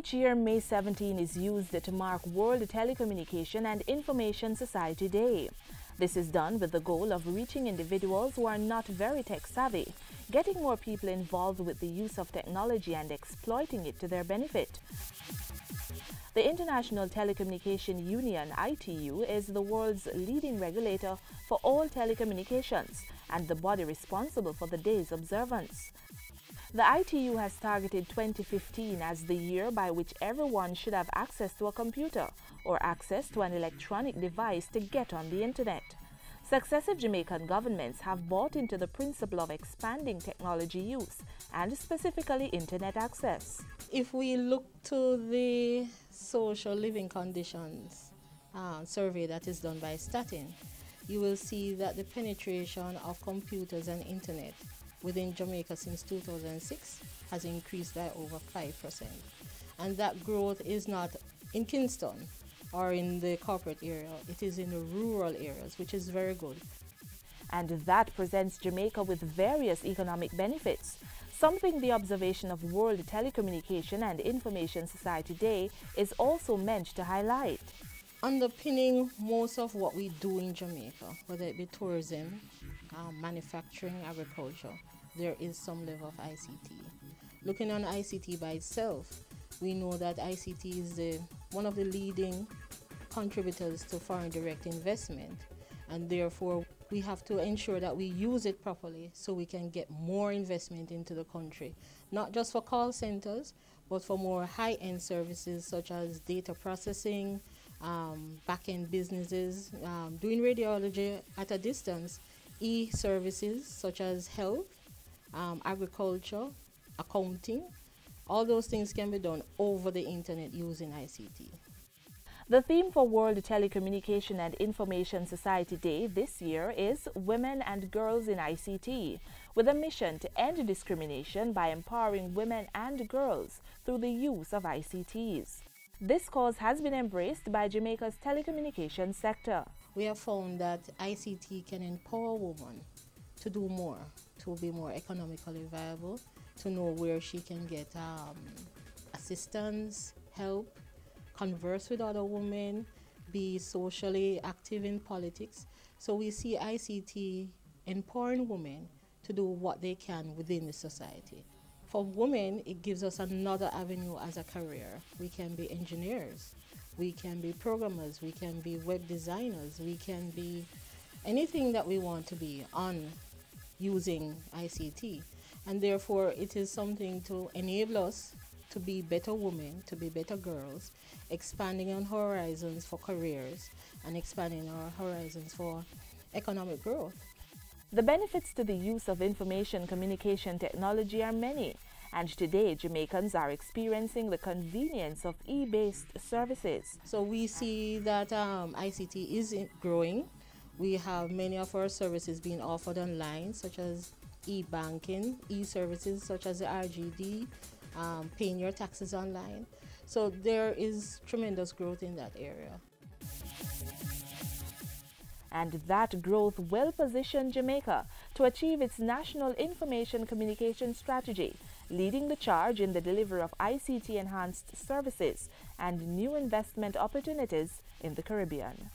Each year, May 17 is used to mark World Telecommunication and Information Society Day. This is done with the goal of reaching individuals who are not very tech-savvy, getting more people involved with the use of technology and exploiting it to their benefit. The International Telecommunication Union (ITU) is the world's leading regulator for all telecommunications and the body responsible for the day's observance. The ITU has targeted 2015 as the year by which everyone should have access to a computer or access to an electronic device to get on the internet. Successive Jamaican governments have bought into the principle of expanding technology use and specifically internet access. If we look to the social living conditions survey that is done by Statin, you will see that the penetration of computers and internet within Jamaica since 2006 has increased by over 5%. And that growth is not in Kingston or in the corporate area, it is in the rural areas, which is very good. And that presents Jamaica with various economic benefits, something the observation of World Telecommunication and Information Society Day is also meant to highlight. Underpinning most of what we do in Jamaica, whether it be tourism, manufacturing, agriculture, there is some level of ICT. Looking on ICT by itself, we know that ICT is one of the leading contributors to foreign direct investment, and therefore we have to ensure that we use it properly so we can get more investment into the country, not just for call centers, but for more high-end services such as data processing, back-end businesses, doing radiology at a distance, e-services such as health, agriculture, accounting. All those things can be done over the internet using ICT. The theme for World Telecommunication and Information Society Day this year is Women and Girls in ICT, with a mission to end discrimination by empowering women and girls through the use of ICTs. This cause has been embraced by Jamaica's telecommunications sector. We have found that ICT can empower women to do more, to be more economically viable, to know where she can get assistance, help, converse with other women, be socially active in politics. So we see ICT empowering women to do what they can within the society. For women, it gives us another avenue as a career. We can be engineers, we can be programmers, we can be web designers, we can be anything that we want to be on using ICT. And therefore, it is something to enable us to be better women, to be better girls, expanding our horizons for careers and expanding our horizons for economic growth. The benefits to the use of information communication technology are many, and today Jamaicans are experiencing the convenience of e-based services. So we see that ICT is growing. We have many of our services being offered online, such as e-banking, e-services such as the RGD, paying your taxes online. So there is tremendous growth in that area. And that growth will position Jamaica to achieve its national information communication strategy, leading the charge in the delivery of ICT-enhanced services and new investment opportunities in the Caribbean.